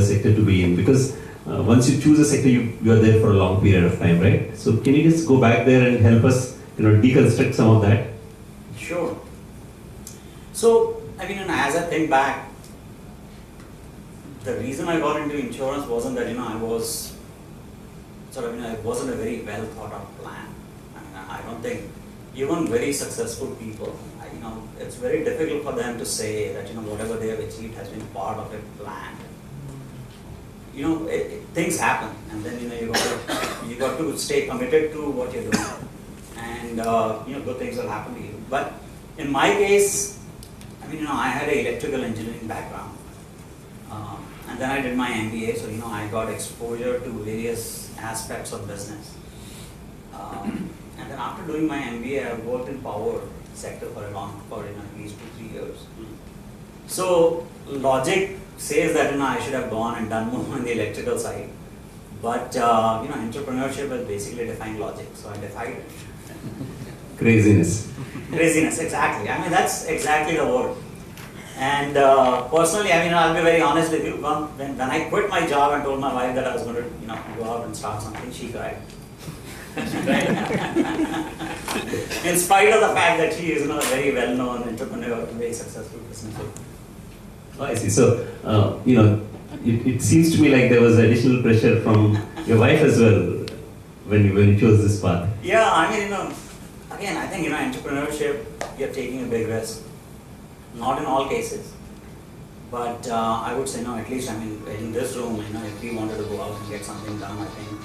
sector to be in, because once you choose a sector, you are there for a long period of time, right? So can you just go back there and help us, deconstruct some of that? Sure. So, as I think back, the reason I got into insurance wasn't that, I was it wasn't a very well thought out plan. I don't think even very successful people, it's very difficult for them to say that, whatever they have achieved has been part of a plan. Things happen, and then, you got to stay committed to what you're doing, and, good things will happen to you. But in my case, I had an electrical engineering background, and then I did my MBA, so, I got exposure to various aspects of business. And then after doing my MBA, I worked in power sector for at least 2-3 years. So logic says that I should have gone and done more on the electrical side, but entrepreneurship is basically defying logic, so I defied it. Craziness. Craziness, exactly. That's exactly the word. And personally, I'll be very honest with you. When I quit my job and told my wife that I was going to, go out and start something, she cried. In spite of the fact that she is a very well-known entrepreneur, very successful businesswoman. Oh, I see. So, it seems to me like there was additional pressure from your wife as well when you chose this path. Yeah, again, I think, entrepreneurship, you're taking a big risk. Not in all cases. But I would say, at least, in this room, if we wanted to go out and get something done, I think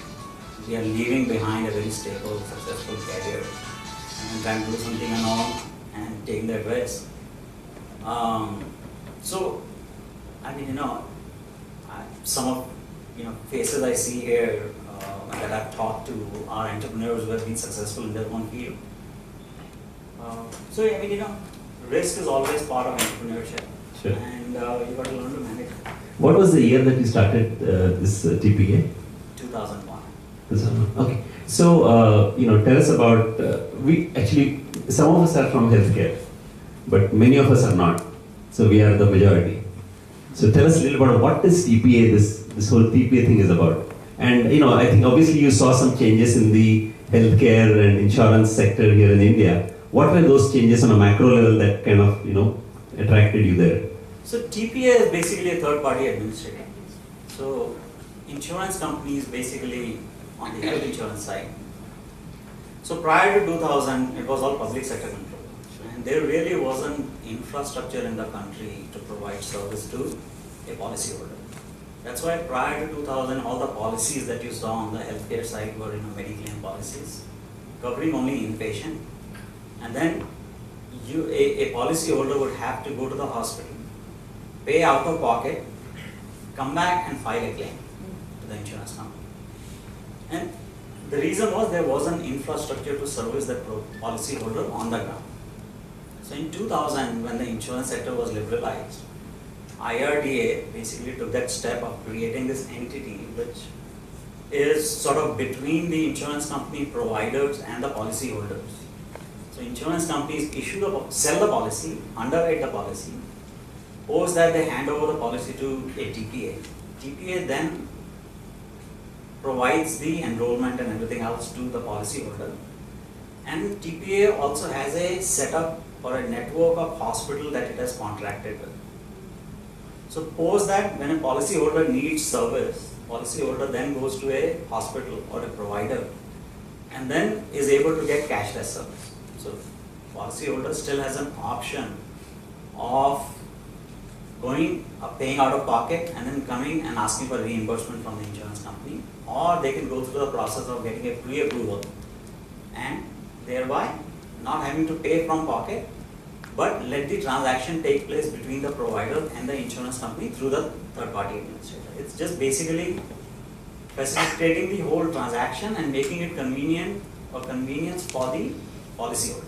we are leaving behind a very stable, successful career and trying to do something alone and taking that risk. So, some of faces I see here that I've talked to are entrepreneurs who have been successful in their own field. Risk is always part of entrepreneurship. Sure. And you got to learn to manage it. What was the year that you started this TPA? 2001. Okay. So, tell us about, some of us are from healthcare, but many of us are not. So we are the majority. So tell us a little about what this TPA, this whole TPA thing is about. And, I think obviously you saw some changes in the healthcare and insurance sector here in India. What were those changes on a macro level that kind of, attracted you there? So TPA is basically a third-party administrator. So insurance companies basically on the health insurance side. So prior to 2000, it was all public sector control. And there really wasn't infrastructure in the country to provide service to a policyholder. That's why prior to 2000, all the policies that you saw on the healthcare side were Mediclaim policies, covering only inpatient. And then a policyholder would have to go to the hospital, pay out of pocket, come back and file a claim to the insurance company. And the reason was there wasn't infrastructure to service that policyholder on the ground. So in 2000, when the insurance sector was liberalized, IRDA basically took that step of creating this entity which is sort of between the insurance company providers and the policyholders. So insurance companies sell the policy, underwrite the policy, post that they hand over the policy to a TPA. TPA then provides the enrollment and everything else to the policyholder. And TPA also has a setup or a network of hospital that it has contracted with. So post that when a policyholder needs service, policyholder then goes to a hospital or a provider and then is able to get cashless service. So policyholder still has an option of paying out of pocket and then coming and asking for reimbursement from the insurance company, or they can go through the process of getting a pre-approval and thereby not having to pay from pocket, but let the transaction take place between the provider and the insurance company through the third-party administrator. It's just basically facilitating the whole transaction and making it convenience for the policyholder.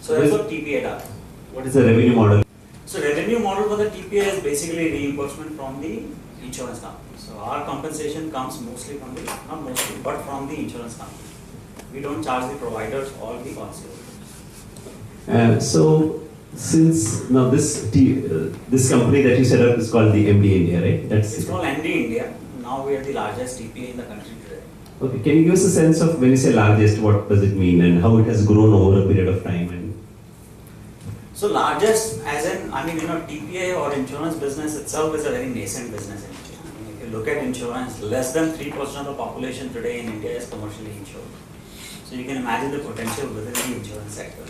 So that's what TPA does. What is the revenue model? So revenue model for the TPA is basically reimbursement from the insurance company. So our compensation comes mostly from not mostly, but from the insurance company. We don't charge the providers or the policyholders. So Since now this company that you set up is called the MD India, right? It's called MD India. Now we are the largest TPA in the country today. Okay. Can you give us a sense of when you say largest, what does it mean and how it has grown over a period of time? And So largest, as in, I mean, TPA or insurance business itself is a very nascent business in India. I mean, if you look at insurance, less than 3% of the population today in India is commercially insured. So you can imagine the potential within the insurance sector.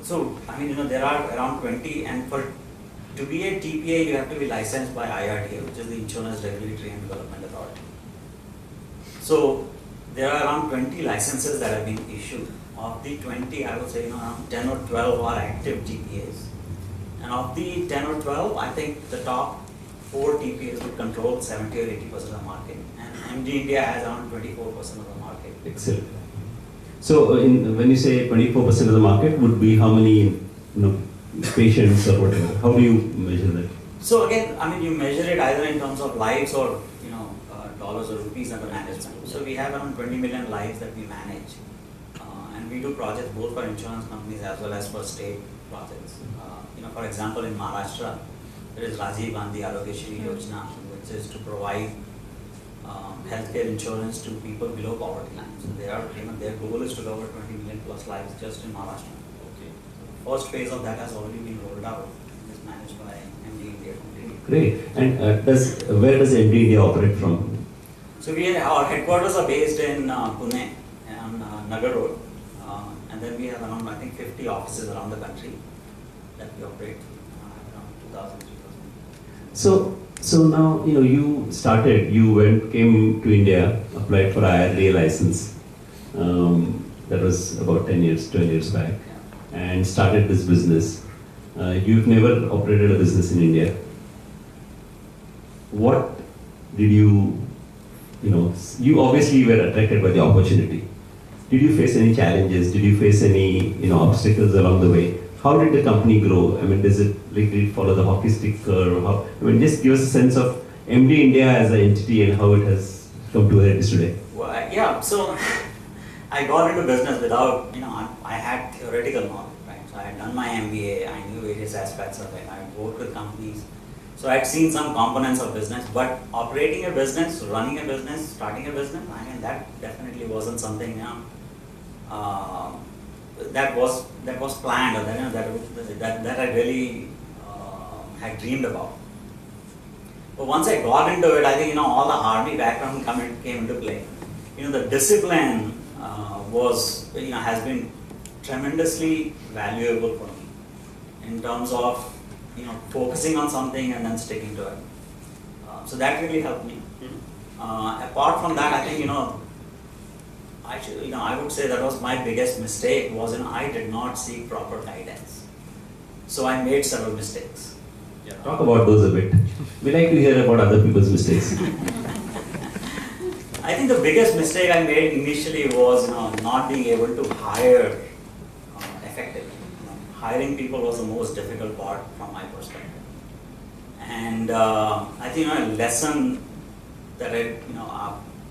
So, I mean, there are around 20, and to be a TPA, you have to be licensed by IRDA, which is the Insurance Regulatory and Development Authority. So, there are around 20 licenses that have been issued. Of the 20, I would say, around 10 or 12 are active TPAs. And of the 10 or 12, I think the top 4 TPAs would control 70 or 80% of the market. And MD India has around 24% of the market. excellent. So when you say 24% of the market, would be how many patients or whatever? How do you measure that? So again, I mean, you measure it either in terms of lives or dollars or rupees under management. So we have around 20 million lives that we manage, and we do projects both for insurance companies as well as for state projects. For example, in Maharashtra, there is Rajiv Gandhi Arogya Yojana, which is to provide healthcare insurance to people below poverty line. So their goal is to cover 20 million plus lives just in Maharashtra. Okay. First phase of that has already been rolled out. It is managed by MD India completely. Great. And where does MD India operate from? So our headquarters are based in Pune on Nagar Road, and then we have around, I think, 50 offices around the country that we operate, around 2,000, 3,000. So now you came to India, applied for IRDA license. That was about 10 years, 12 years back, and started this business. You've never operated a business in India. What did you obviously were attracted by the opportunity. Did you face any challenges? Did you face any obstacles along the way? How did the company grow? I mean, did it follow the hockey stick curve? Just give us a sense of MD India as an entity and how it has come to where it is today. Well, so I got into business without, I had theoretical knowledge, right? So I had done my MBA, I knew various aspects of it, I had worked with companies. So I had seen some components of business, but operating a business, running a business, starting a business, I mean, that definitely wasn't something, that was planned, or that I really had dreamed about. But once I got into it, I think all the army background came into play. The discipline has been tremendously valuable for me in terms of focusing on something and then sticking to it. So that really helped me. Apart from that, I think I would say that was my biggest mistake was I did not seek proper guidance. So I made several mistakes. Yeah. Talk about those a bit. We like to hear about other people's mistakes. I think the biggest mistake I made initially was not being able to hire effectively. Hiring people was the most difficult part from my perspective. And I think a lesson that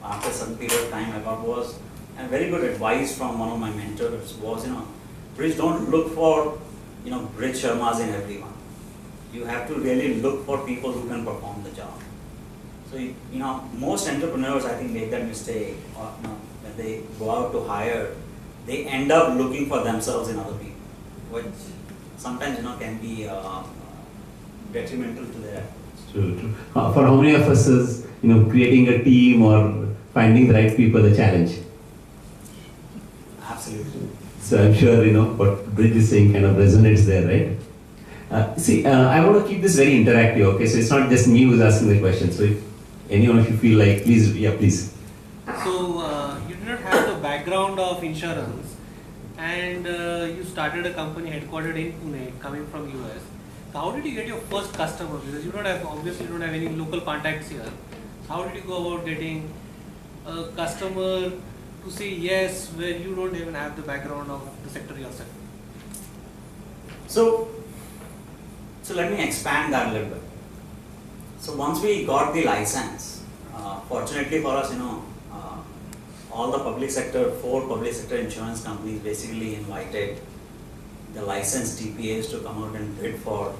after some period of time I got was, and very good advice from one of my mentors was, Bridge, don't look for, Bridge Sharmas in everyone. You have to really look for people who can perform the job. So, most entrepreneurs, I think, make that mistake, or, when they go out to hire, they end up looking for themselves in other people, which sometimes, can be detrimental to their efforts. True. For how many of us is, creating a team or finding the right people a challenge? Absolutely. So I'm sure, what Bridge is saying kind of resonates there, right? I want to keep this very interactive, okay? So it's not just me who's asking the question. So if anyone of you feel like, please. So you did not have the background of insurance, and you started a company headquartered in Pune, coming from US. So how did you get your first customer? Because you don't have any local contacts here. So how did you go about getting a customer to say yes where you don't even have the background of the sector yourself? So let me expand that a little bit. So once we got the license, fortunately for us, all the public sector, 4 public sector insurance companies basically invited the licensed TPAs to come out and bid for